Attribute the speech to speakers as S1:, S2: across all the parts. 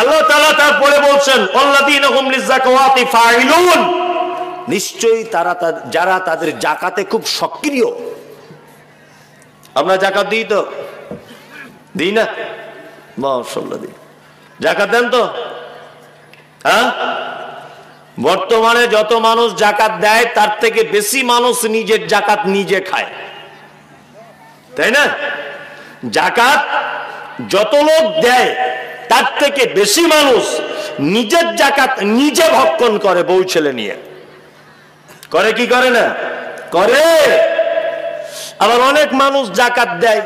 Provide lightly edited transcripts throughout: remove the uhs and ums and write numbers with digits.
S1: আল্লাহ তাআলা তারপরে বলছেন আল্লাযীনা হুম লিযাকাওয়াতি ফাইলুন, নিশ্চয়ই তারা যারা তাদের যাকাতে খুব সক্রিয়। আমরা যাকাত দিই তো? দিই না? মাশাআল্লাহ দিই। যাকাত দেন তো? হ্যাঁ, বর্তমানে যত মানুষ যাকাত দেয় তার থেকে বেশি মানুষ নিজের যাকাত নিজে খায়, তাই না? যাকাত যত লোক দেয় তার থেকে বেশি মানুষ নিজের যাকাত নিজে ভক্ষণ করে, বউ ছেলে নিয়ে করে। কি করে না? করে। আবার অনেক মানুষ যাকাত দেয়,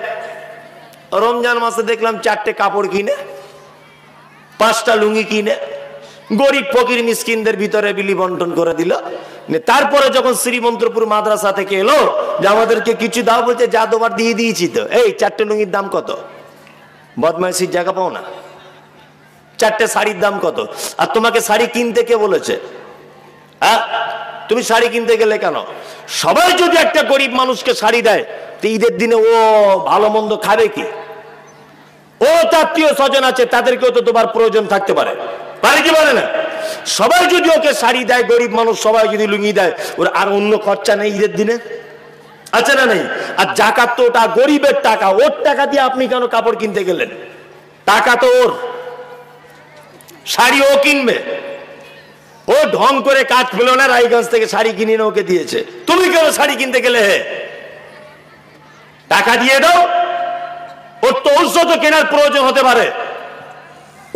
S1: রমজান মাসে দেখলাম 4টে কাপড় কিনে, 5টা লুঙ্গি কিনে গরিব ফকির মিসকিনদের ভিতরে বিলি বন্টন করে দিল। তারপরে যখন শ্রীমন্তপুর মাদ্রাসা থেকে এলো যে আমাদেরকে কিছু দাও, বলছে যা তোমার দিয়ে দিয়েছি তো। এই 4টে লুঙ্গির দাম কত? বদমাইশির জায়গা পাও না। 4টে শাড়ির দাম কত? আর তোমাকে শাড়ি কিনতে কে বলেছে? হ্যাঁ, তুমি শাড়ি কিনতে গেলে কেন? সবাই যদি একটা গরিব মানুষকে শাড়ি দেয় তো ঈদের দিনে ও ভালো মন্দ খাবে কি? ও আত্মীয় স্বজন আছে, তাদেরকেও তো তোমার প্রয়োজন থাকতে পারে, পারে কি পারে না? সবাই যদি ওকে শাড়ি দেয়, গরিব মানুষ সবাই যদি লুঙ্গি দেয়, ওর আর অন্য খরচা নেই ঈদের দিনে? আছে না নেই? আর যাকাত তো ওটা গরিবের টাকা, ওর টাকা দিয়ে আপনি কেন কাপড় কিনতে গেলেন? টাকা তো ওর, শাড়ি ও কিনবে। ও ঢং করে কাজ পেল না, রায়গঞ্জ থেকে শাড়ি কিনে ওকে দিয়েছে, তুমি কেন শাড়ি কিনতে গেলে? হে, টাকা দিয়ে দাও। ওর তো ঔষধ কেনার প্রয়োজন হতে পারে,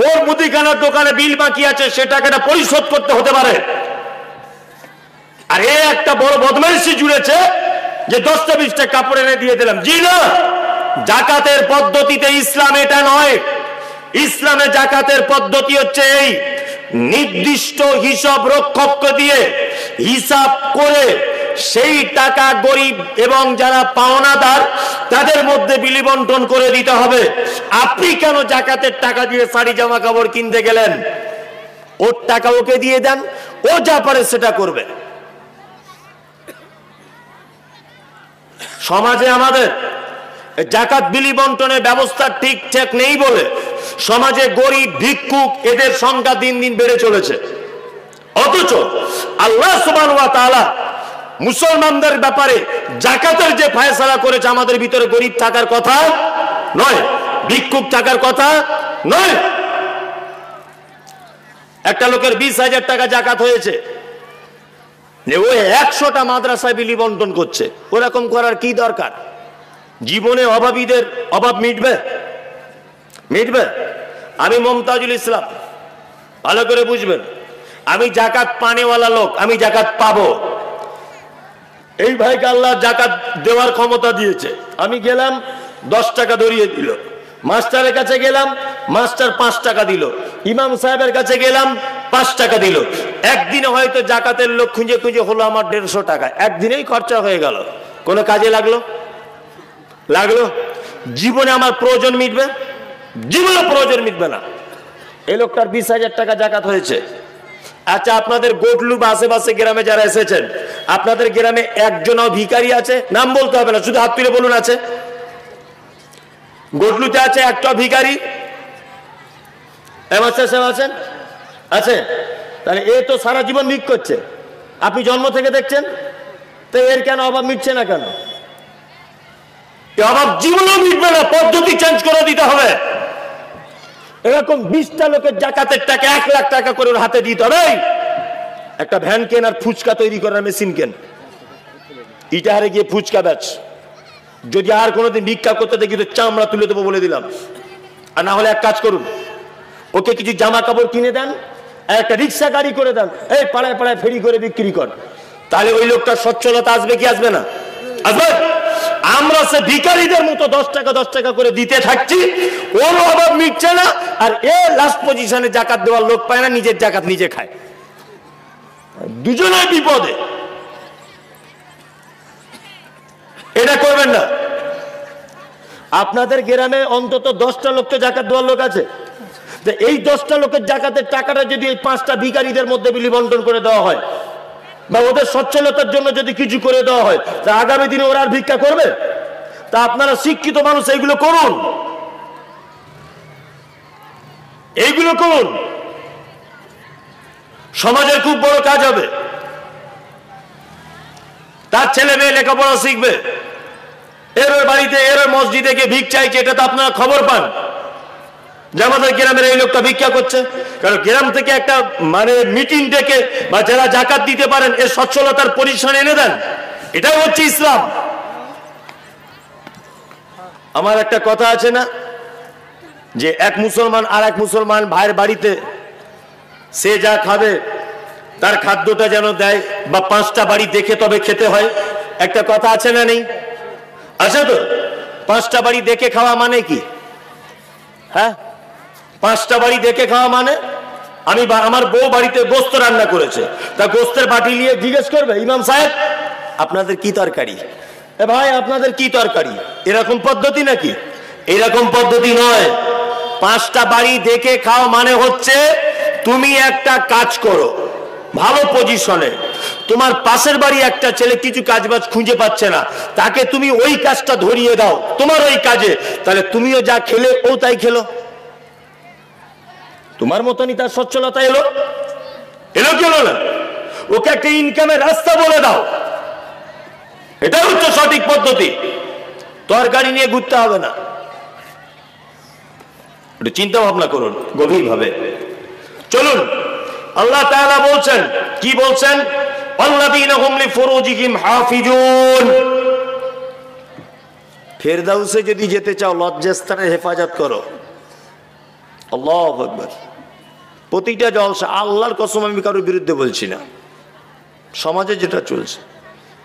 S1: ওর মুদিখানার দোকানে বিল বাকি আছে, সে টাকাটা পরিশোধ করতে হতে পারে। আর এ একটা বড় বদমাইশি জুড়েছে যে 10টা 20টা কাপড় এনে দিয়ে দিলাম। জি না, যাকাতের পদ্ধতিতে ইসলাম এটা নয়। ইসলামে যাকাতের পদ্ধতি হচ্ছে এই, নির্দিষ্ট হিসাব রক্ষককে দিয়ে হিসাব করে সেই টাকা গরিব এবং যারা পাওনাদার তাদের মধ্যে বিলি বন্টন করে দিতে হবে। আপনি কেন যাকাতের টাকা দিয়ে শাড়ি জামা কাপড় কিনতে গেলেন? ওর টাকা ওকে দিয়ে দেন, ও যা পারে সেটা করবে। সমাজে আমাদের যাকাত বিলি বন্টনের ব্যবস্থা ঠিকঠাক নেই বলে সমাজে গরিব ভিক্ষুক এদের সংখ্যা দিন দিন বেড়ে চলেছে। অথচ আল্লাহ সুবহানাহু ওয়া তাআলা মুসলমানদের ব্যাপারে যাকাতের যে ফয়সালা করেছে, আমাদের ভিতরে গরিব থাকার কথা নয়, ভিক্ষুক থাকার কথা নয়। একটা লোকের 20,000 টাকা যাকাত হয়েছে, ও 100টা মাদ্রাসায় বিলি বন্টন করছে। ওরকম করার কি দরকার? জীবনে অভাবীদের অভাব মিটবে? মিটবে? আমি মমতাজুল ইসলাম, ভালো করে বুঝবেন, আমি যাকাত পানেওয়ালা লোক, আমি যাকাত পাবো। এই ভাইকে আল্লাহ যাকাত দেওয়ার ক্ষমতা দিয়েছে। আমি গেলাম, 10 টাকা ধরিয়ে দিল। মাস্টারের কাছে গেলাম, মাস্টার 5 টাকা দিল। ইমাম সাহেবের কাছে গেলাম, 5 টাকা দিল। একদিনে হয়তো যাকাতের লোক খুঁজে খুঁজে হলো আমার 150 টাকা, একদিনেই খরচা হয়ে গেল। কোনো কাজে লাগলো? লাগলো? জীবনে আমার প্রয়োজন মিটবে? জীবনে প্রয়োজন মিটবে না। এই লোকটার 20,000 টাকা যাকাত হয়েছে। আচ্ছা, আপনাদের গোটলু বা আশেপাশে গ্রামে যারা এসেছেন, আপনাদের গ্রামে একজনও ভিখারি আছে? নাম বলতে হবে না, শুধু হাত তুলে বলুন আছে। গোটলুতে আছে একটা ভিখারি? আছেন? আছে? তাহলে এ তো সারা জীবন ভিক করছে, আপনি জন্ম থেকে দেখছেন। তো এর কেন অভাব মিটছে না কেন? অভাব জীবনেও মিটবে না, পদ্ধতি চেঞ্জ করে দিতে হবে। এরকম 20টা লোকের যাকাতের টাকা 1 লাখ টাকা করে ওর হাতে দিতে হবে। একটা ভ্যান কেন আর ফুচকা তৈরি করার মেশিন কেন, ইটাহারে গিয়ে ফুচকা বেচ। যদি আর কোনোদিন ভিক্ষা করতে দেখি তো চামড়া তুলে দেবো বলে দিলাম। আর না হলে এক কাজ করুন, ওকে কিছু জামা কাপড় কিনে দেন, একটা রিক্সা গাড়ি করে দেন, এই পাড়ায় পাড়ায় ফেরি করে বিক্রি কর। তাহলে ওই লোকটা সচ্ছলতা আসবে কি আসবে না? আসবে। আমরা সে ভিখারিদের মতো 10 টাকা করে দিতে থাকছি, ওর অভাব মিটছে না, আর এ লাস্ট পজিশনে যাকাত দেওয়ার লোক পায় না, নিজের যাকাত নিজে খায়। দুজনের বিপদে। এটা করবেন না। আপনাদের গ্রামে অন্তত 10টা লোককে যাকাত দেওয়ার লোক আছে। এই 10টা লোকের যাকাতের টাকাটা যদি এই 5টা ভিখারিদের মধ্যে বিলি বন্টন করে দেওয়া হয়, বা ওদের সচ্ছলতার জন্য যদি কিছু করে দেওয়া হয়, তা আগামী দিনে ওরা আর ভিক্ষা করবে? তা আপনারা শিক্ষিত মানুষ, এইগুলো করুন। এইগুলো করুন, সমাজের খুব বড় কাজ হবে। তার ছেলে মেয়ে লেখাপড়া শিখবে, এর বাড়িতে এর মসজিদে গিয়ে ভিক চাইছে, এটা তো আপনারা খবর পান যে আমাদের গ্রামের এই লোকটা ভিক্ষা করছে। কারণ গ্রাম থেকে একটা মানে মিটিং ডেকে বা যারা জাকাত দিতে পারেন এর সচ্ছলতার পরিসর এনে দেন, এটাই হচ্ছে ইসলাম। আমার একটা কথা আছে না, যে এক মুসলমান আর এক মুসলমান ভাইয়ের বাড়িতে সে যা খাবে তার খাদ্যটা যেন দেয়, বা 5টা বাড়ি দেখে তবে খেতে হয়, একটা কথা আছে না নেই? আছে তো। 5টা বাড়ি দেখে খাওয়া মানে কি? হ্যাঁ, 5টা বাড়ি দেখে খাওয়া মানে আমি আমার বউ বাড়িতে গোস্ত রান্না করেছে, তা গোস্তের বাটি নিয়ে জিজ্ঞেস করবে, ইমাম সাহেব আপনাদের কি তরকারি? এ ভাই আপনাদের কি তরকারি? এরকম পদ্ধতি নাকি? এরকম পদ্ধতি নয়। 5টা বাড়ি দেখে খাও মানে হচ্ছে তুমি একটা কাজ করো ভালো পজিশনে, তোমার পাশের বাড়ি একটা ছেলে কিছু কাজবাজ খুঁজে পাচ্ছে না, তাকে তুমি ওই কাজটা ধরিয়ে দাও তোমার ওই কাজে, তাহলে তুমিও যা খেলে ও তাই খেলো, তোমার মতনই তার সচ্ছলতা এলো কি হলো না? ওকে একটা ইনকামের রাস্তা বলে দাও, এটা হচ্ছে সঠিক পদ্ধতি। তরকারি নিয়ে ঘুরতে হবে না, একটু চিন্তা ভাবনা করুন গভীরভাবে। চলুন, আল্লাহ তাআলা বলছেন, কি বলছেন? আল্লাযীনা হুম লিফুরুজিহিম হাফিজুন। ফেরদাউসে যদি যেতে চাও লজ্জাস্থানের হেফাজত করো। আল্লাহু আকবার। প্রতিটা জলসা, আল্লাহর কসম আমি কারোর বিরুদ্ধে বলছি না, সমাজে যেটা চলছে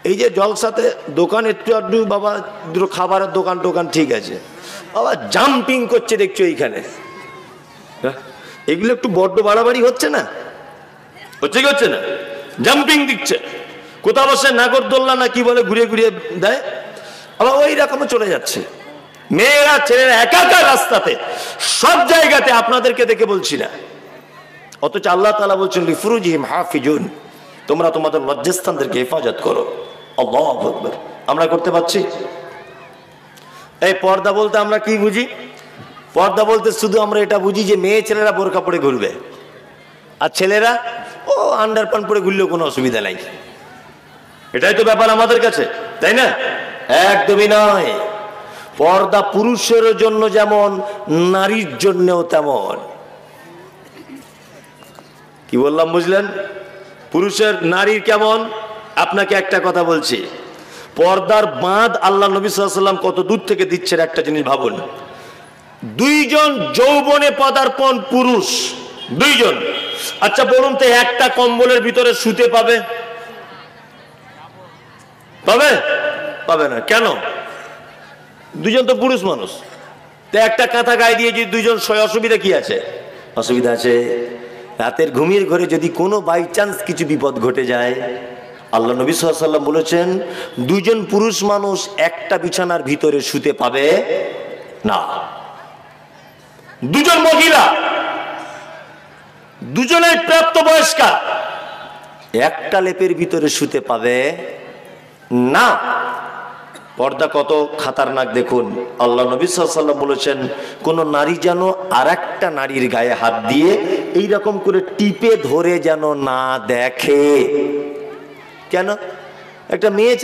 S1: এই যে জলসাতে দোকান একটু আধটু বাবা দুটো খাবারের দোকান ঠিক আছে, বাবা জাম্পিং করছে দেখছো এইখানে, এগুলো একটু বড্ড বাড়াবাড়ি হচ্ছে না? হচ্ছে কি হচ্ছে না? জাম্পিং দিচ্ছে, কোথাও বসে নাগরদোল্লা না কি বলে ঘুরিয়ে ঘুরিয়ে দেয়, আবার ওই রকম চলে যাচ্ছে। মেয়েরা ছেলেরা একাকার রাস্তাতে, সব জায়গাতে, আপনাদেরকে দেখে বলছি না। অথচ আল্লাহ তাআলা বলছেন লিফুরুজিহিম হাফিজুন, তোমরা তোমাদের লজ্জাস্থানদেরকে হেফাজত করো। আল্লাহু আকবার। আমরা করতে পারছি? এই পর্দা বলতে আমরা কি বুঝি? পর্দা বলতে শুধু আমরা এটা বুঝি যে মেয়ে ছেলেরা বোরকা পরে ঘুরবে, আর ছেলেরা ও আন্ডারপ্যান্ট পরে ঘুরলেও কোনো অসুবিধা নাই, এটাই তো ব্যাপার আমাদের কাছে, তাই না? একদমই নয়। পর্দা পুরুষের জন্য যেমন, নারীর জন্যও তেমন। কি বললাম বুঝলেন? পুরুষের নারীর কেমন? আপনাকে একটা কথা বলছি, পর্দার বাঁধ আল্লাহ নবী সাল্লাল্লাহু আলাইহি ওয়াসাল্লাম কত দূর থেকে দিচ্ছেন একটা জিনিস ভাবুন। 2জন যৌবনে পদার্পণ পুরুষ, 2জন, আচ্ছা বলুন তো একটা কম্বলের ভিতরে শুতে পাবে? পাবে? পাবে না। কেন? 2জন তো পুরুষ মানুষ, তো একটা কাঁথা গায়ে দিয়ে যদি 2জন শোয়, অসুবিধা কি আছে? অসুবিধা আছে। রাতের ঘুমিয়ে ঘরে যদি কোনো বাই চান্স কিছু বিপদ ঘটে যায়, আল্লাহ নবী সাল্লাল্লাহু আলাইহি ওয়াসাল্লাম বলেছেন 2জন পুরুষ মানুষ একটা বিছানার ভিতরে শুতে পাবে না। 2জন মহিলা, 2জনের প্রাপ্তবয়স্কা, একটা লেপের ভিতরে শুতে পাবে না। পর্দা কত খাতারনাক দেখুন। আল্লাহ নবী সাল্লাল্লাহু আলাইহি ওয়াসাল্লাম বলেছেন কোন নারী যেন আরেকটা নারীর গায়ে হাত দিয়ে এইরকম করে টিপে ধরে যেন না দেখে। কেন? একটা মেয়ে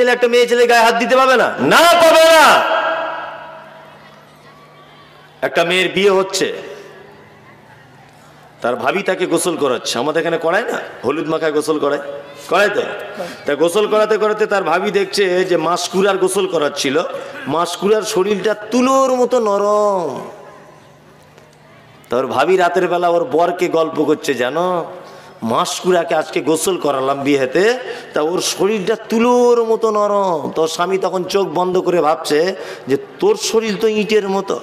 S1: ছেলে গায়ে হাত দিতে পাবে না? না, পাবে না। একটা মেয়ের বিয়ে হচ্ছে, তার ভাবি তাকে গোসল করাচ্ছে, আমাদের এখানে করায় না, হলুদ মাখায় গোসল করায় তো। তা গোসল করাতে করাতে তার ভাবি দেখছে যে মাসকুরার গোসল করাচ্ছিল, মাসকুরার শরীরটা তুলোর মতো নরম। তার ভাবি রাতের বেলা ওর বরকে গল্প করছে, জানো মাসকুরাকে আজকে গোসল করালাম বিয়েতে, তা ওর শরীরটা তুলোর মতো নরম। তোর স্বামী তখন চোখ বন্ধ করে ভাবছে যে তোর শরীর তো ইটের মতো,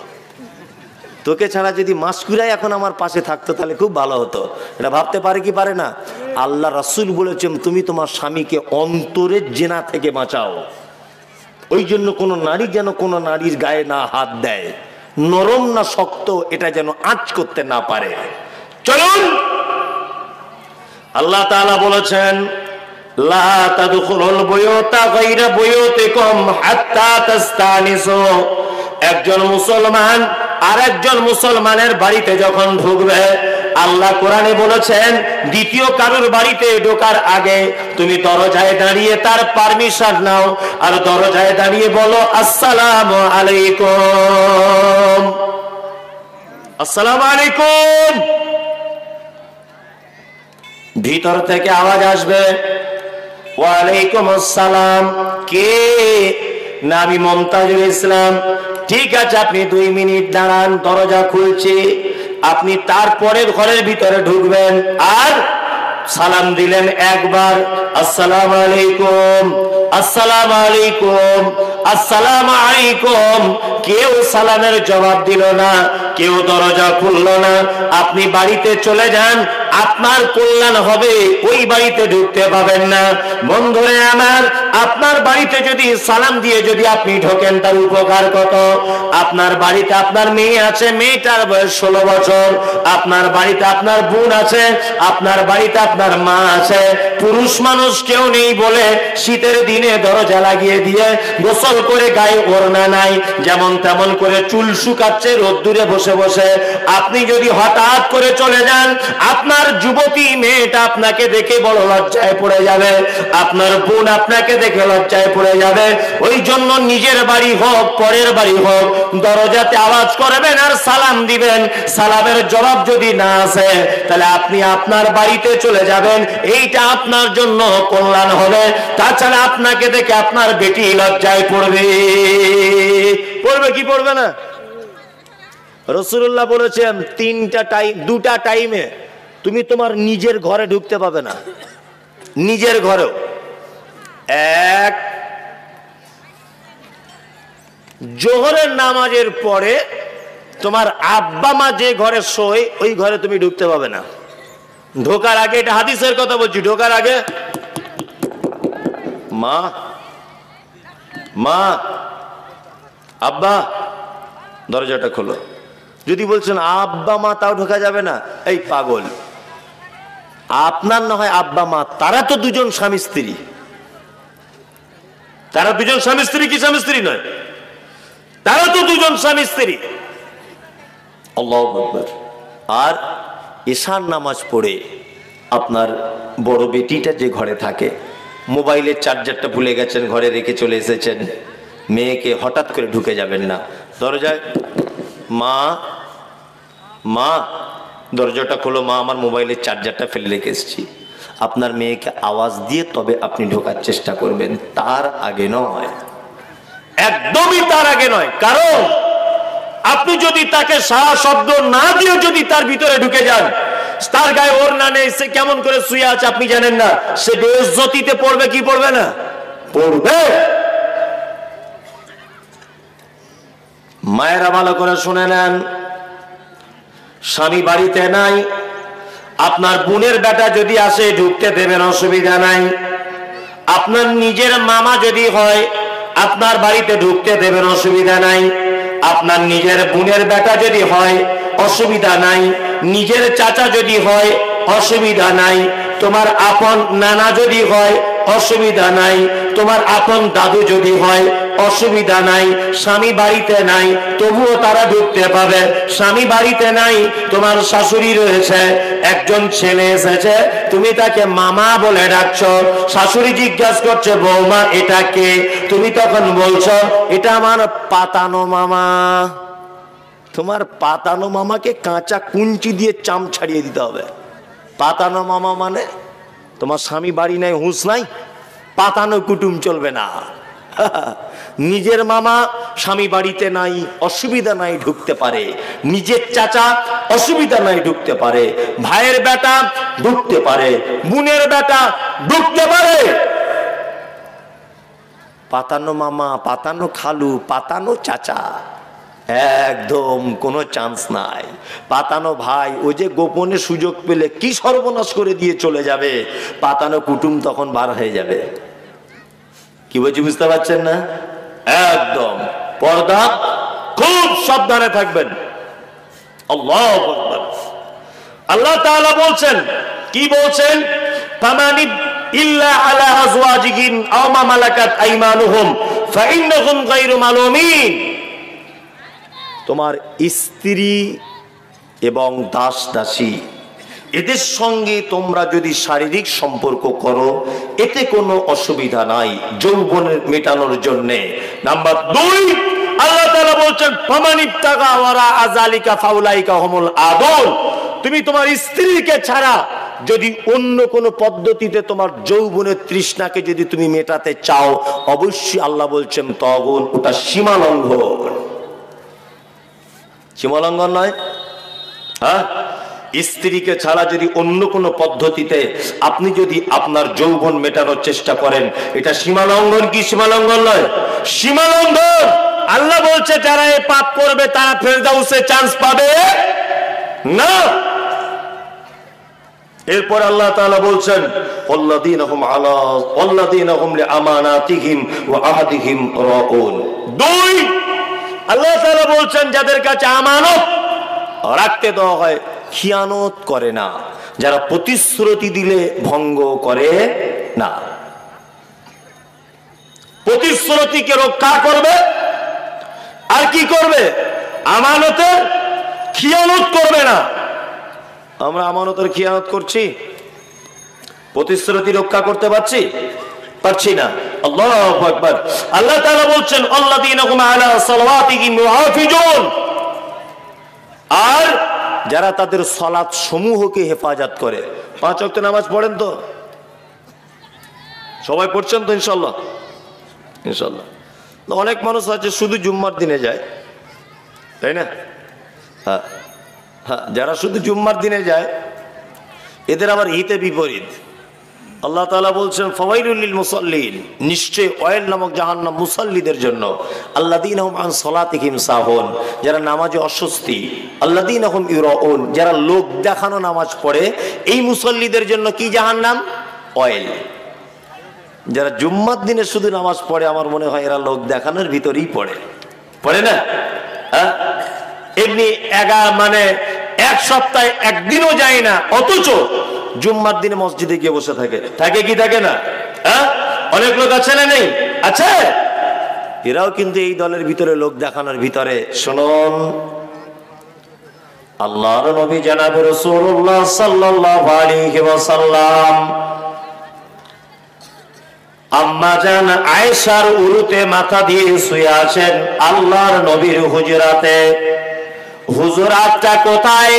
S1: তোকে ছাড়া যদি মাসকুরাই এখন আমার পাশে থাকতো তাহলে খুব ভালো হতো। এটা ভাবতে পারে কি পারে না? আল্লাহ রাসূল বলেছেন তুমি তোমার স্বামীকে অন্তরের জেনা থেকে বাঁচাও। ওই জন্য কোনো নারী যেন কোনো নারীর গায়ে না হাত দেয়, নরম না শক্ত এটা যেন আঁচ করতে না পারে। চলুন, আল্লাহ তাআলা বলেছেন লা তাদখুলুল বুয়ুতা গায়রা বুয়ুতিকুম হাত্তা তাস্তানিসু। একজন মুসলমান আরেকজন মুসলমানের বাড়িতে যখন ঢুকবে, আল্লাহ কোরআনে বলেছেন দ্বিতীয় কারোর বাড়িতে ঢোকার আগে তুমি দরজায় দাঁড়িয়ে তার পারমিশন নাও, আর দরজায় দাঁড়িয়ে বলো আসসালামু আলাইকুম, আসসালামু আলাইকুম। ভিতর থেকে আওয়াজ আসবে ওয়ালাইকুম আসসালাম। কে? না আমি মমতাজুল ইসলাম। ঠিক আছে, আপনি 2 মিনিট দাঁড়ান, দরজা খুলছি। আপনি তারপরে ঘরের ভিতরে ঢুকবেন আর সালাম দিলেন একবার, আসসালামু আলাইকুম, আসসালামু আলাইকুম, আসসালামু আলাইকুম। কেউ সালামের জবাব দিল না, কেউ দরজা খুলল না। আপনি বাড়িতে চলে যান, আপনার কল্যাণ হবে, ওই বাড়িতে ঢুকতে পাবেন না। বন্ধুরে আমার, আপনার বাড়িতে যদি সালাম দিয়ে যদি আপনি ঢোকেন, তার উপকার কত। আপনার বাড়িতে আপনার মেয়ে আছে, মেয়েটার বয়স 16 বছর। আপনার বাড়িতে আপনার বোন আছে, আপনার বাড়িতে আপনার মা আছে। পুরুষ মানুষ কেউ নেই বলে শীতের দিনে দরজা লাগিয়ে দিয়ে গোসল করে গায়ে ওড়না নাই, যেমন তেমন করে চুল শুকাচ্ছে রোদ্দুরে বসে বসে। আপনি যদি হঠাৎ করে চলে যান, আপনার যুবতী মেয়েটা আপনাকে দেখে বড় লজ্জায় পড়ে যাবে, আপনার বোন আপনাকে দেখে লজ্জায় পড়ে যাবে। ওই জন্য নিজের বাড়ি হোক পরের বাড়ি হোক, দরজাতে আওয়াজ করবেন আর সালাম দিবেন। সালামের জবাব যদি না আসে, তাহলে আপনি আপনার বাড়িতে চলে যাবেন, এইটা আপনার জন্য কল্যাণ হবে। তাছাড়া আপনাকে দেখে আপনার বেটি লজ্জায় পড়বে। পড়বে কি পড়বে না? রাসূলুল্লাহ বলেছেন 2টা টাইমে তুমি তোমার নিজের ঘরে ঢুকতে পাবে না। নিজের ঘরেও। এক, জোহরের নামাজের পরে তোমার আব্বা মা যে ঘরে শোয়, ওই ঘরে তুমি ঢুকতে পাবে না। ঢোকার আগে, এটা হাদিসের কথা বলছি, ঢোকার আগে মা, মা, আব্বা, দরজাটা খোলো। যদি বলছেন আব্বা মা, তাও ঢোকা যাবে না, এই পাগল। আপনার না হয় আব্বা মা, তারা তো দুজন স্বামী স্ত্রী, তারা দুজন স্বামী স্ত্রী কি স্বামী স্ত্রী নয়? তারা তো দুজন স্বামী স্ত্রী। আল্লাহু আকবার। আর ঈশার নামাজ পড়ে আপনার বড় বেটিটা যে ঘরে থাকে, মোবাইলের চার্জারটা ভুলে গেছেন, ঘরে রেখে চলে এসেছেন, মেয়েকে হঠাৎ করে ঢুকে যাবেন না। দরজায় মা, মা, দরজাটা খোলো, মা আমার মোবাইলের চার্জারটা ফেলে রেখে এসেছি। আপনার মেয়েকে আওয়াজ দিয়ে তবে আপনি ঢোকার চেষ্টা করবেন, তার আগে নয়, একদমই তার আগে নয়। কারণ আপনি যদি তাকে সারা শব্দ না দিয়ে যদি তার ভিতরে ঢুকে যান, তার গায়ে ওড়না নেই, সে কেমন করে শুয়ে আছে আপনি জানেন না, সে বেইজ্জতিতে পড়বে কি পড়বে না? পড়বে। মায়েরা ভালো করে শুনে নেন, স্বামী বাড়িতে নাই, আপনার বোনের বেটা যদি আসে ঢুকতে দেবেন, অসুবিধা নাই। আপনার নিজের মামা যদি হয়, আপনার বাড়িতে ঢুকতে দেবেন, অসুবিধা নাই। আপনার নিজের বোনের বেটা যদি হয়, অসুবিধা নাই। নিজের চাচা যদি হয়, অসুবিধা নাই। তোমার আপন নানা যদি হয়, অসুবিধা নাই। তোমার আপন দাদু যদি হয়, অসুবিধা নাই। স্বামী বাড়িতে নাই, তবুও তারা ঢুকতে পাবে। স্বামী বাড়িতে নাই, তোমার শাশুড়ি রয়েছে, একজন ছেলে এসেছে, তুমি তাকে মামা বলে ডাকছো। শাশুড়ি জিজ্ঞাসা করছে, বৌমা এটা কে? তুমি তখন বলছো, এটা আমার পাতানো মামা। তোমার পাতানো মামাকে কাঁচা কুঞ্চি দিয়ে চাম ছাড়িয়ে দিতে হবে। পাতানো মামা মানে তোমার স্বামী বাড়ি নাই, হুঁশ নাই, পাতানো কুটুম চলবে না। নিজের মামা স্বামী বাড়িতে নাই, অসুবিধা নাই, ঢুকতে পারে। নিজের চাচা অসুবিধা নাই, ঢুকতে পারে। ভাইয়ের বেটা ঢুকতে পারে, বোনের বেটা ঢুকতে পারে। পাতানো মামা, পাতানো খালু, পাতানো চাচা একদম কোনো চান্স নাই। পাতানো ভাই ও যে গোপনে সুযোগ পেলে কি সর্বনাশ করে দিয়ে চলে যাবে, পাতানো কুটুম তখন বার হয়ে যাবে। কি বলছি বুঝতে পারছেন না? একদম পর্দা, খুব সাবধানে থাকবেন। আল্লাহু আকবার। আল্লাহ তাআলা বলছেন, কি বলছেন? ফামানি ইল্লা আলা আজওয়াজিহিম আও মা মালাকাত আইমানুহুম ফাইন্নাহুম গায়রু মালুমিন। তোমার স্ত্রী এবং দাস দাসী এদের সঙ্গে তোমরা যদি শারীরিক সম্পর্ক করো এতে কোনো অসুবিধা নাই যৌবনের মেটানোর জন্যে। নাম্বার 2, আল্লাহ তাআলা বলছেন ফামানিবতাগা ওয়ারা আযালিকা ফাউলাইকা হুমুল আদুল। তুমি তোমার স্ত্রীকে ছাড়া যদি অন্য কোনো পদ্ধতিতে তোমার যৌবনের তৃষ্ণাকে যদি তুমি মেটাতে চাও, অবশ্যই আল্লাহ বলছেন তাগুন, ওটা সীমালঙ্ঘন। সীমালঙ্ঘন নয়? হ্যাঁ, স্ত্রীকে ছাড়া যদি অন্য কোনো পদ্ধতিতে আপনি যদি আপনার যৌবন মেটানোর চেষ্টা করেন, এটা সীমালঙ্ঘন কি সীমালঙ্ঘন নয়? সীমালঙ্ঘন। আল্লাহ বলছে যারা এই পাপ করবে তারা ফেরদাউসে চান্স পাবে না। এরপর আল্লাহ তাআলা বলছেন আল্লাযীনা হুম লিআমানাতিহিম ওয়া আহদিহিম রাউন। 2, আল্লাহ তাআলা বলছেন যাদের কাছে আমানত রাখতে দেওয়া হয় খিয়ানত করে না, যারা প্রতিশ্রুতি দিলে ভঙ্গ করে না। প্রতিশ্রুতিকে রক্ষা করবে আর কি করবে? আমানতের খিয়ানত করবে না। আমরা আমানতের খিয়ানত করছি? প্রতিশ্রুতি রক্ষা করতে পারছি না। আল্লাহু আকবার। আল্লাহ তাআলা বলছেন আল্লাযীনা হুম আলা সালাওয়াতিহিম মুহাফিজুন, আর যারা তাদের সালাত সমূহকে হেফাজত করে। 5 ওয়াক্ত নামাজ পড়েন তো? সবাই পড়ছেন তো ইনশাআল্লাহ? ইনশাআল্লাহ। অনেক মানুষ আছে শুধু জুম্মার দিনে যায়, তাই না? হ্যাঁ হ্যাঁ, যারা শুধু জুম্মার দিনে যায় এদের আবার হিতে বিপরীত। আল্লাহ তাআলা বলছেন ফাওয়াইলুল লিল মুসাল্লিন, নিশ্চয় ওয়াইল নামক জাহান্নাম মুসাল্লিদের জন্য। আল্লাযীনা হুম আন সালাতিহিম সাহুন, যারা নামাজে অস্বস্তি। আল্লাযীনা হুম ইউরাউন, যারা লোক দেখানো নামাজ পড়ে, এই মুসাল্লিদের জন্য কি জাহান্নাম? ওয়াইল। যারা জুম্মার দিনে শুধু নামাজ পড়ে আমার মনে হয় এরা লোক দেখানোর ভিতরেই পড়ে না? হ্যাঁ, এমনি মানে এক সপ্তাহে একদিনও যায় না, অথচ জুম্মার দিনে মসজিদে গিয়ে বসে থাকে কি থাকে না? হ্যাঁ, অনেক লোক আছে না নেই? আছে। এরাও কিন্তু এই দলের ভিতরে, লোক দেখানোর ভিতরে। শুনুন, আল্লাহর নবী জনাবে রাসূলুল্লাহ সাল্লাল্লাহু আলাইহি ওয়াসাল্লাম আম্মা জান আয়েশার উরুতে মাথা দিয়ে শুয়ে আছেন আল্লাহর নবীর হুজরাতে। হুজরাতটা কোথায়?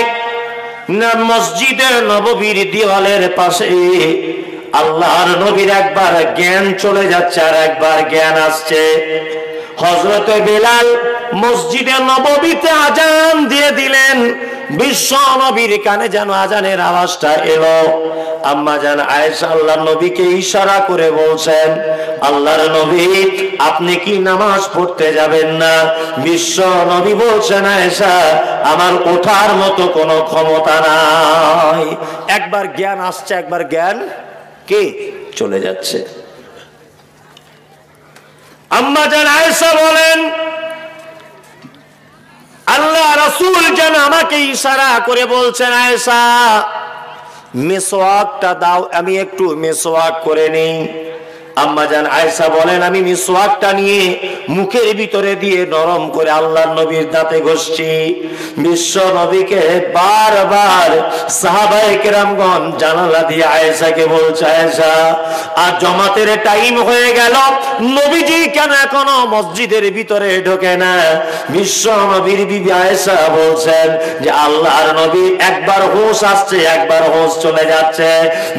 S1: না মসজিদে নববীর দেওয়ালের পাশে। আল্লাহর নবীর একবার জ্ঞান চলে যাচ্ছে আর একবার জ্ঞান আসছে। হযরত বিলাল মসজিদে নববীতে আজান দিয়ে দিলেন। বিশ্ব নবীর কানে যেন আজানের আওয়াজটা এলো। আম্মা জান আয়েশা আল্লাহর নবীকে ইশারা করে বলছেন, আল্লাহর নবী আপনি কি নামাজ পড়তে যাবেন না? বিশ্ব নবী বলছেন, আয়েশা আমার ওঠার মতো কোনো ক্ষমতা নাই। একবার জ্ঞান আসছে, একবার জ্ঞান কে চলে যাচ্ছে। আম্মা জান আয়েশা বলেন, আল্লাহ রাসূল যেন আমাকে ইশারা করে বলছেন, আয়েশা মিসওয়াকটা দাও, আমি একটু মিসওয়াক করে নেই। আম্মা জান আয়েশা বলেন, আমি মিসওয়াকটা নিয়ে মুখের ভিতরে দিয়ে নরম করে আল্লাহর নবীর দাঁতে ঘষছি। বিশ্ব নবীকে বারবার সাহাবায়ে কেরামগণ জানালা দিয়ে আয়েশাকে বলছে, আয়েশা আর জমাতের টাইম হয়ে গেল, নবীজি কেন এখনো মসজিদের ভিতরে ঢোকে না? বিশ্ব নবীর বিবি আয়েশা বলছেন যে আল্লাহর নবী একবার হোশ আসছে, একবার হোশ চলে যাচ্ছে।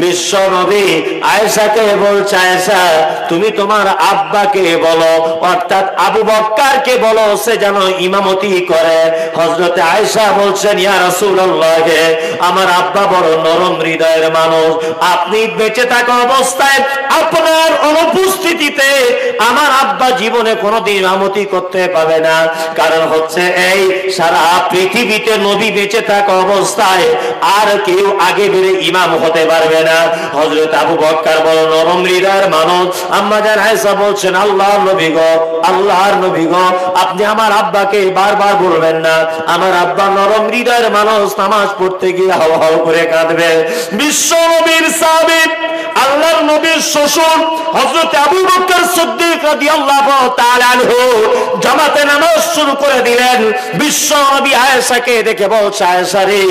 S1: বিশ্ব নবী আয়েশাকে বলছে, আয়েশা তুমি তোমার আব্বাকে বলো, অর্থাৎ আবু বকরকে বলো, সে যেন ইমামতি করে। হযরত আয়েশা বলছেন, ইয়া রাসূলুল্লাহ, আমার আব্বা বড় নরম হৃদয়ের মানুষ, আপনি বেঁচে থাকা অবস্থায় আপনার অনুপস্থিতিতে আমার আব্বা জীবনে কোনোদিন ইমামতি করতে পাবে না। কারণ হচ্ছে এই, সারা পৃথিবীতে নবী বেঁচে থাকা অবস্থায় আর কেউ আগে বেড়ে ইমাম হতে পারবে না। হযরত আবু বকর বড় নরম হৃদয়ের মানুষ, আম্মা জান আয়েশা বলছেন, আল্লাহর নবী গো, আল্লাহর নবী গো, আপনি আমার আব্বাকে বারবার বলবেন না, আমার আব্বা নরম হৃদয়ের মানুষ, নামাজ পড়তে গিয়ে হাও হাও করে কাঁদবে। বিশ্ব নবীর সাহাবী আল্লাহর নবীর শ্বশুর হযরত আবু বকর সিদ্দিক রাদিয়াল্লাহু তাআলা আনহু জামাতে নামাজ শুরু করে দিলেন। বিশ্ব নবী আয়েশাকে দেখে বলছে, আয়েশা রে,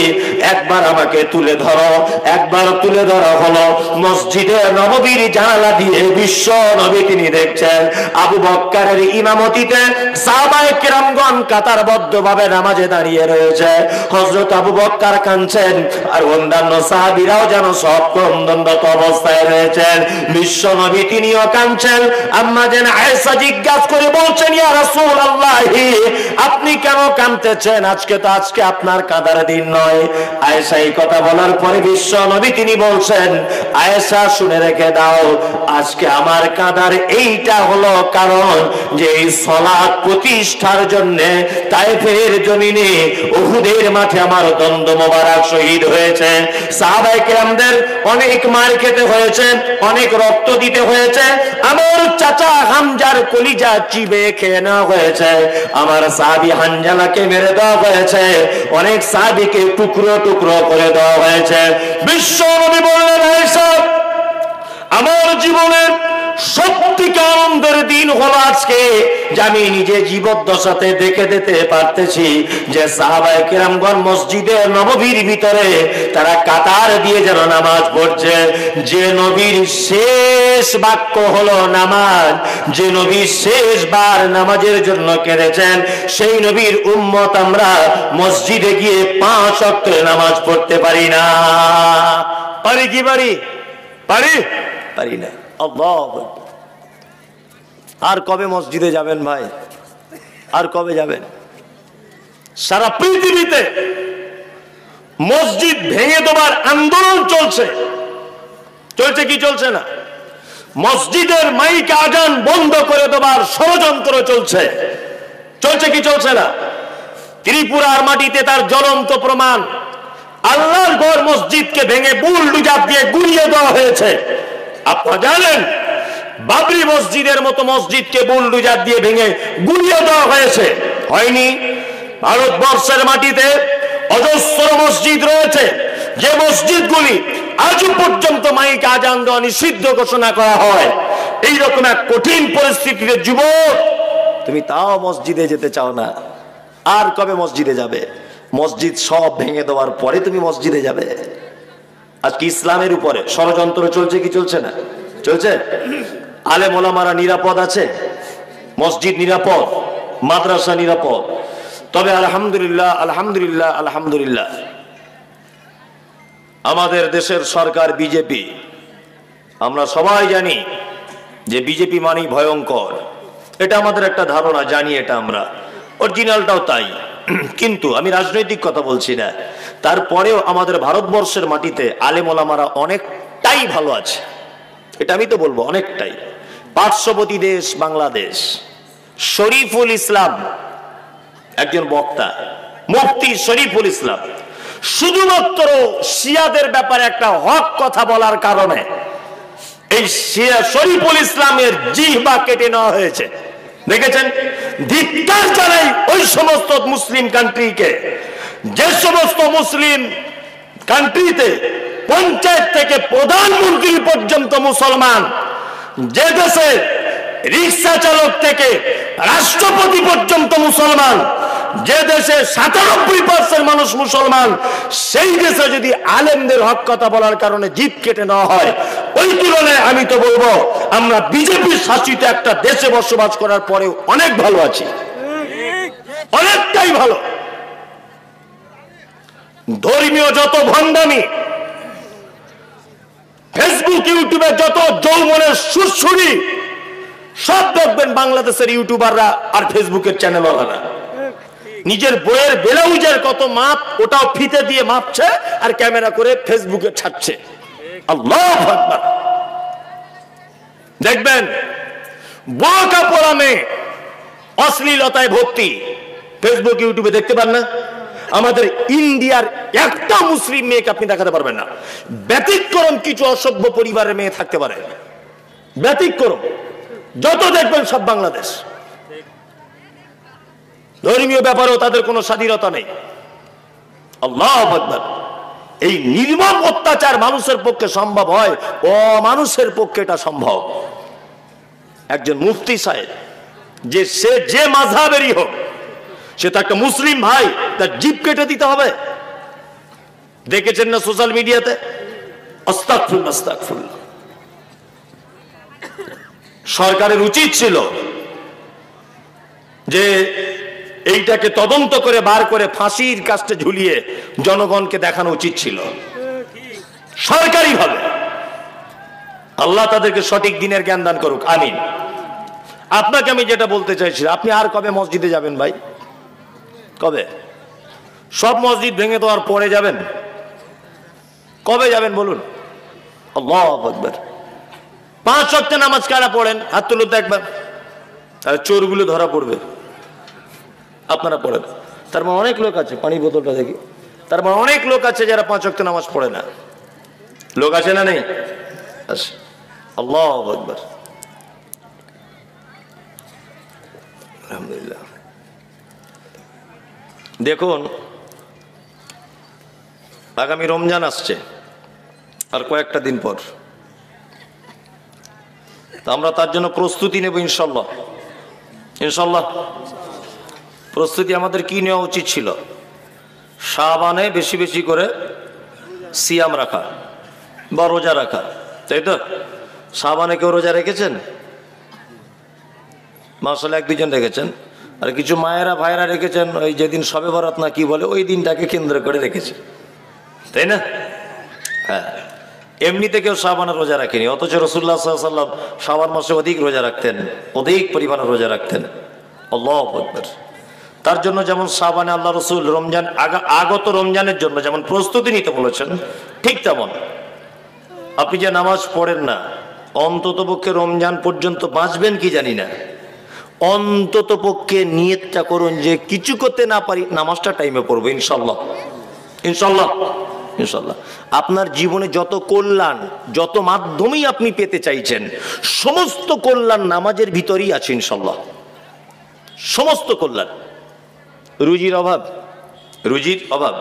S1: একবার আমাকে তুলে ধরো। একবার তুলে ধরা হলো। মসজিদে নববীর জানালা দিয়ে বিশ্ব নবী তিনি দেখছেন আবু বকরের ইমামতিতে সাহাবায়ে কেরামগণ কাতারবদ্ধভাবে নামাজে দাঁড়িয়ে রয়েছে। হযরত আবু বকর কাঁদছেন আর অন্যান্য সাহাবীরাও যেন সব ক্রন্দনরত অবস্থায় রয়েছেন। বিশ্ব নবী তিনিও কাঁদছেন। আম্মা জান আয়েশা জিজ্ঞাসা করে বলছেন, ইয়া রাসূলুল্লাহ, আপনি কেন কাঁদতেছেন? আজকে আপনার কাঁদার দিন নয়। আয়েশা এই কথা বলার পরে বিশ্ব নবী তিনি বলছেন, আয়েশা শুনে রেখে দাও, আজকে আমার কাঁদার এইটা হলো কারণ যে এই সালাত প্রতিষ্ঠার জন্য তায়েফের জমিনে উহুদের মাঠে আমার দন্দ মোবারক শহীদ হয়েছে। সাহাবায়ে কেরামদের অনেক মার খেতে হয়েছে, অনেক রক্ত দিতে হয়েছে। আমার চাচা হামজার কলিজা চিবে খেয়ে নেওয়া হয়েছে। আমার সাহাবী হানজালাকে মেরে দেওয়া হয়েছে। অনেক সাহাবীকে টুকরো টুকরো করে দেওয়া হয়েছে। বিশ্ব নবী বললেন, আয়েশা, আমার জীবনের সত্যিকার আনন্দের দিন হলো আজকে যে আমি নিজে জীবদ্দশাতে দেখে দিতে পারতেছি যে সাহাবায়ে কেরামগণ মসজিদে নববীর ভিতরে তারা কাতার দিয়ে যেন নামাজ পড়ছে। যে নবীর শেষ বাক্য হলো নামাজ, যে নবী শেষবার নামাজের জন্য কেঁদেছেন, সেই নবীর উম্মত আমরা মসজিদে গিয়ে 5 ওয়াক্ত নামাজ পড়তে পারি না। পারি কি পারি? পারি না। আল্লাহু আকবার। আর কবে মসজিদে যাবেন ভাই? আর কবে যাবেন? সারা পৃথিবীতে মসজিদ ভেঙে দেবার আন্দোলন চলছে কি চলছে না? মসজিদের মাইক আজান বন্ধ করে দেবার ষড়যন্ত্র চলছে কি চলছে না? ত্রিপুরার মাটিতে তার জ্বলন্ত প্রমাণ। আল্লাহর ঘর মসজিদকে ভেঙে বুলডোজার দিয়ে গুড়িয়ে দেওয়া হয়েছে। আপনারা জানেন, বাবরি মসজিদের মতো মসজিদকে বুলডোজার দিয়ে ভেঙে গুড়িয়ে দেওয়া হয়েছে, হয়নি? ভারতবর্ষের মাটিতে অজস্র মসজিদ রয়েছে, যে মসজিদগুলি আজও পর্যন্ত মাইক আজান দেওয়া নিষিদ্ধ ঘোষণা করা হয়। এইরকম এক কঠিন পরিস্থিতিতে যুবক, তুমি তাও মসজিদে যেতে চাও না। আর কবে মসজিদে যাবে? মসজিদ সব ভেঙে দেওয়ার পরে তুমি মসজিদে যাবে? আজকে ইসলামের উপরে ষড়যন্ত্র চলছে কি চলছে না? চলছে। আলেম ওলামারা নিরাপদ আছে, মসজিদ নিরাপদ, মাদ্রাসা নিরাপদ। তবে আলহামদুলিল্লাহ আলহামদুলিল্লাহ আলহামদুলিল্লাহ আমাদের দেশের সরকার বিজেপি, আমরা সবাই জানি যে বিজেপি মানেই ভয়ঙ্কর। এটা আমাদের একটা ধারণা, জানি এটা আমরা, অরিজিনালটাও তাই। কিন্তু আমি রাজনৈতিক কথা বলছি না। তারপরেও আমাদের ভারতবর্ষের মাটিতে আলেম ওলামারা অনেকটাই ভালো আছে, এটা আমি তো বলবো অনেকটাই। পার্শ্ববর্তী দেশ বাংলাদেশ, শরীফুল ইসলাম একজন বক্তা, মুফতি শরীফুল ইসলাম, শুধুমাত্র শিয়াদের ব্যাপারে একটা হক কথা বলার কারণে এই শিয়া শরীফুল ইসলামের জিহ্বা কেটে নেওয়া হয়েছে। দেখেছেন? ধিক্কার জানাই ওই সমস্ত মুসলিম কান্ট্রিকে, যে সমস্ত মুসলিম কান্ট্রিতে পঞ্চায়েত থেকে প্রধানমন্ত্রী পর্যন্ত মুসলমান, যে দেশে রিক্সা চালক থেকে রাষ্ট্রপতি পর্যন্ত মুসলমান, যে দেশে ৯৭% মানুষ মুসলমান, সেই দেশে যদি আলেমদের হক কথা বলার কারণে জিভ কেটে নেওয়া হয়, ওই তুলনায় আমি তো বলবো আমরা বিজেপি শাসিত একটা দেশে বসবাস করার পরেও অনেক ভালো আছি, অনেকটাই ভালো। ধর্মীয় যত ভণ্ডামি, ফেসবুক ইউটিউবে যত যৌবনের সুরসুরি, সব দেখবেন বাংলাদেশের ইউটিউবাররা আর ফেসবুকের চ্যানেলওয়ালারা। নিজের বইয়ের ব্লাউজের কত মাপ, ওটাও ফিতে দিয়ে মাপছে আর ক্যামেরা করে ফেসবুকে ছাড়ছে। আল্লাহু আকবার। দেখবেন বোরকা পরা মেয়ে অশ্লীলতায় ভর্তি, ফেসবুক ইউটিউবে দেখতে পান না? আমাদের ইন্ডিয়ার একটা মুসলিম মেয়েকে আপনি দেখাতে পারবেন না, ব্যতিক্রম কিছু অসভ্য পরিবারের মেয়ে থাকতে পারে। ব্যতিক্রম যত দেখবেন সব বাংলাদেশ। ধর্মীয় ব্যাপারেও তাদের কোনো স্বাধীনতা নেই। আল্লাহু আকবার। এই নির্মম অত্যাচার মানুষের পক্ষে সম্ভব হয়, অমানুষের পক্ষে এটা সম্ভব। একজন মুফতি সাহেব সে যে মাযহাবেরই হোক, সে তো একটা মুসলিম ভাই, তার জিভ কেটে দিতে হবে। দেখেছেন না সোশ্যাল মিডিয়াতে? আস্তাগফিরুল্লাহ আস্তাগফিরুল্লাহ। সরকারের উচিত ছিল যে এইটাকে তদন্ত করে বার করে ফাঁসির কাস্টে ঝুলিয়ে জনগণকে দেখানো উচিত ছিল সরকারি ভাবে। আল্লাহ তাদেরকে সঠিক দিনের জ্ঞান দান করুক, আমিন। আপনাকে আমি যেটা বলতে চাইছি, আপনি আর কবে মসজিদে যাবেন ভাই? কবে? সব মসজিদ ভেঙে তো আর পড়ে যাবেন? কবে যাবেন বলুন? আল্লাহু আকবার। 5 ওয়াক্ত নামাজ কারা পড়েন? হাত তুলুন তো একবার। আর চোরগুলো ধরা পড়বে। আপনারা পড়েন। তার মানে অনেক লোক আছে, পানি বোতলটা দেখি, তার মানে অনেক লোক আছে যারা 5 ওয়াক্ত নামাজ পড়ে না। লোক আছে না নেই? আছে। আল্লাহু আকবার। আলহামদুলিল্লাহ। দেখুন, আগামী রমজান আসছে আর কয়েকটা দিন পর। আমরা তার জন্য প্রস্তুতি নেব ইনশাল্লাহ। ইনশাল্লাহ প্রস্তুতি আমাদের কি নেওয়া উচিত ছিল? শাবানে বেশি বেশি করে সিয়াম রাখা বা রোজা রাখা, তাই তো? শাবানে কেউ রোজা রেখেছেন? মাশাআল্লাহ 1-2 জন রেখেছেন। আর কিছু মায়েরা ভাইরা রেখেছেন, ওই যেদিন শবে বরাত না কি বলে, ওই দিনটাকে কেন্দ্র করে রেখেছে, তাই না? হ্যাঁ, এমনিতে কেউ শাবানের রোজা রাখেনি, অথচ রাসূলুল্লাহ সাল্লাল্লাহু আলাইহি ওয়াসাল্লাম শাবান মাসে অধিক রোজা রাখতেন, অধিক পরিমাণে রোজা রাখতেন। আল্লাহু আকবার। তার জন্য যেমন শাবানে আল্লাহ রসুল রমজান আগত রমজানের জন্য যেমন প্রস্তুতি নিতে বলেছেন, ঠিক তেমন আপনি যে নামাজ পড়েন না, অন্তত পক্ষে রমজান পর্যন্ত বাঁচবেন কি জানি না, অন্তত পক্ষে নিয়তটা করুন যে কিছু করতে না পারি নামাজটা টাইমে পড়বো ইনশাল্লাহ। ইনশাল্লাহ ইনশাল্লাহ। আপনার জীবনে যত কল্যাণ, যত মাধ্যমেই আপনি পেতে চাইছেন, সমস্ত কল্যাণ নামাজের ভিতরেই আছে ইনশাল্লাহ। সমস্ত কল্যাণ। রুজির অভাব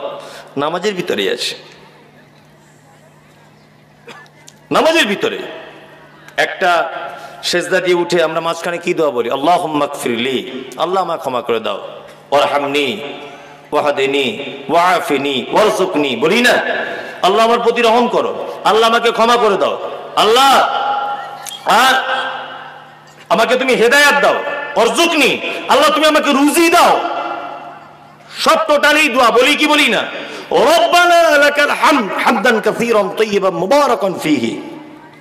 S1: নামাজের ভিতরেই আছে। নামাজের ভিতরে একটা সেজদা দিয়ে উঠে আমরা মাঝখানে কি দোয়া বলি? আল্লাহুম্মা গফিরলি, আল্লাহ আমাকে ক্ষমা করে দাও, ওয়ারহামনি ওয়াহদিনি ওয়াআফিনি ওয়ারযুকনি, বলি না? আল্লাহ আমার প্রতি রহম করো, আল্লাহ আমাকে ক্ষমা করে দাও, আল্লাহ আমাকে তুমি হেদায়েত দাও, ওয়ারযুকনি, আল্লাহ তুমি আমাকে রুজি দাও। সব টোটালি দোয়া বলি কি বলি না? রব্বানা লাকাল হামদ হামদান কাসীরান তাইয়িবান মুবারাকান ফীহি,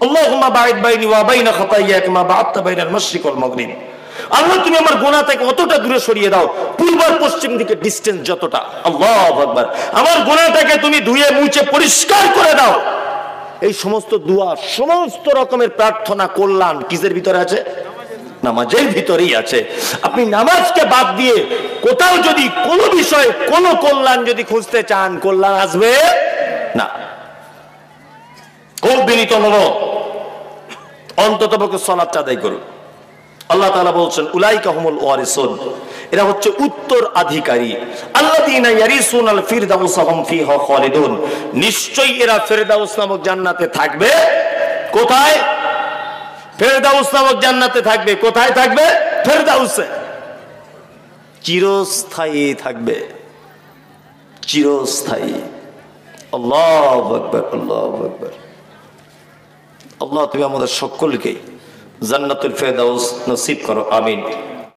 S1: আল্লাহুম্মা বা'id বাইনি ওয়া বাইনা খাতায়ায়া কামা বা'adta বাইনাল মাশরিক ওয়াল মাগরিব। আল্লাহ তুমি আমার গুনাহ থেকে অতটা দূরে সরিয়ে দাও, পূর্ব আর পশ্চিম দিকে ডিসটেন্স যতটা। আল্লাহু আকবার। আমার গুনাহটাকে তুমি ধুয়ে মুছে পরিষ্কার করে দাও। এই সমস্ত দোয়া, সমস্ত রকমের প্রার্থনা, কল্যাণ কিসের ভিতরে আছে? নামাজের ভিতরেই আছে। আপনি নামাজকে বাদ দিয়ে কোথাও যদি কোনো বিষয়, কোনো কল্যাণ যদি খুঁজতে চান, কল্যাণ আসবে না। খুব বিনীত অনুরোধ, অন্তত পক্ষে সালাত আদায় করুন। আল্লাহ তাআলা বলছেন উলাইকা হুমুল ওয়ারিসুন, এরা হচ্ছে উত্তরাধিকারী। আল্লাযীনা ইয়ারিসুনাল ফিরদাউস হুম ফিহা খালিদুন, নিশ্চয়ই এরা ফেরদাউস নামক জান্নাতে থাকবে। কোথায়? ফেরদাউস নামক জান্নাতে থাকবে। কোথায় থাকবে? ফেরদাউসে। চিরস্থায়ী থাকবে, চিরস্থায়ী। আল্লাহু আকবার, আল্লাহু আকবার। আল্লাহ তুমি আমাদের সকলকে জান্নাতুল ফেরদাউস নসিব করো, আমিন।